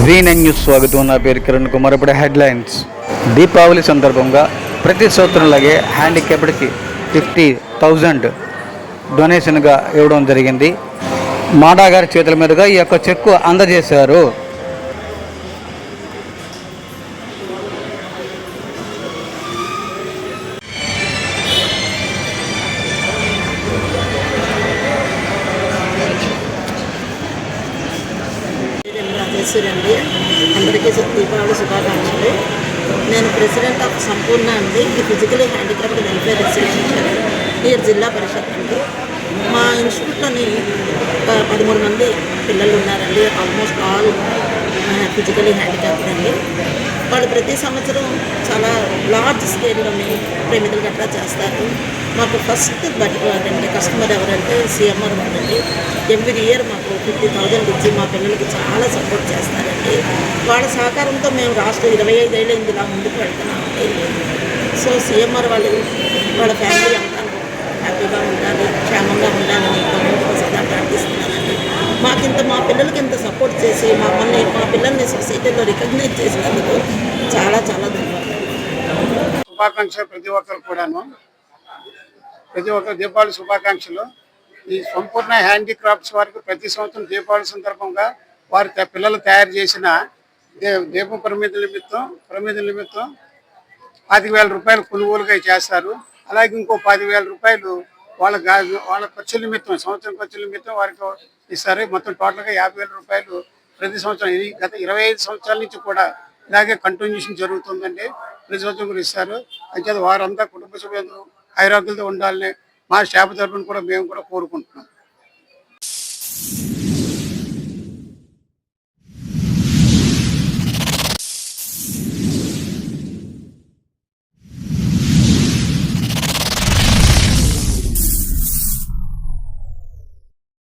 V9 news స్వాగతం. నా పేరు కిరణ్ కుమార్. ఇప్పుడు హెడ్లైన్స్. దీపావళి సందర్భంగా ప్రతి సంవత్సరంలాగే హ్యాండిక్యాప్డ్కి 50,000 డొనేషన్గా ఇవ్వడం జరిగింది. మాడా గారి చేతుల మీదుగా ఈ యొక్క చెక్కు అందజేశారు. అండి అందరికీ దీపావళి శుభాకాంక్షలు. నేను ప్రెసిడెంట్ ఆఫ్ సంపూర్ణ అండి, ఈ physically handicapped welfare association near జిల్లా పరిషత్ అండి. మా ఇన్స్టిట్యూట్లోని 13 మంది పిల్లలు ఉన్నారండి. ఆల్మోస్ట్ ఆల్ ఫిజికలీ హ్యాండిక్యాప్డ్ అండి. వాళ్ళు ప్రతి సంవత్సరం చాలా లార్జ్ స్కేల్లోని ప్రేమికులు గట్రా చేస్తారు. మాకు ఫస్ట్ అంటే కస్టమర్ ఎవరంటే సిఎంఆర్ వాళ్ళండి. ఎవ్రీ ఇయర్ మాకు 50,000 ఇచ్చి మా పిల్లలకి చాలా సపోర్ట్ చేస్తారండి. వాళ్ళ సహకారంతో మేము రాష్ట్రం 25 ఏళ్ళైంది ఇలా ముందుకు వెళ్తున్నామండి. సో సిఎంఆర్ వాళ్ళు వాళ్ళ ఫ్యామిలీ అంతా హ్యాపీగా ఉండాలి, క్షేమంగా ఉండాలని సదా ప్రార్థిస్తున్నానండి. మా పిల్లలకి ఇంత సపోర్ట్ చేసి మా పిల్లల్ని సొసైటీలో రికగ్నైజ్ చేసినందుకు చాలా చాలా ధన్యవాదాలు. శుభాకాంక్షలు ప్రతి ఒక్కరు కూడాను. ప్రతి ఒక్కరు దీపావళి శుభాకాంక్షలు. ఈ సంపూర్ణ హ్యాండీక్రాఫ్ట్స్ వారికి ప్రతి సంవత్సరం దీపావళి సందర్భంగా వారి పిల్లలు తయారు చేసిన దీపం ప్రమిదల నిమిత్తం 10,000 రూపాయలు కొనుగోలుగా చేస్తారు. అలాగే ఇంకో 10,000 రూపాయలు వాళ్ళ ఖర్చుల నిమిత్తం, సంవత్సరం ఖర్చుల నిమిత్తం వారికి ఇస్తారు. మొత్తం టోటల్గా 50,000 రూపాయలు ప్రతి సంవత్సరం. ఇది గత 25 సంవత్సరాల నుంచి కూడా ఇలాగే కంటిన్యూషన్ జరుగుతుందండి. ప్రతి సంవత్సరం కూడా ఇస్తారు. అంచేత వారంతా కుటుంబ సభ్యులు ఆరోగ్యాలతో ఉండాలని మా స్టాఫ్ తరఫున కూడా మేము కూడా కోరుకుంటున్నాం.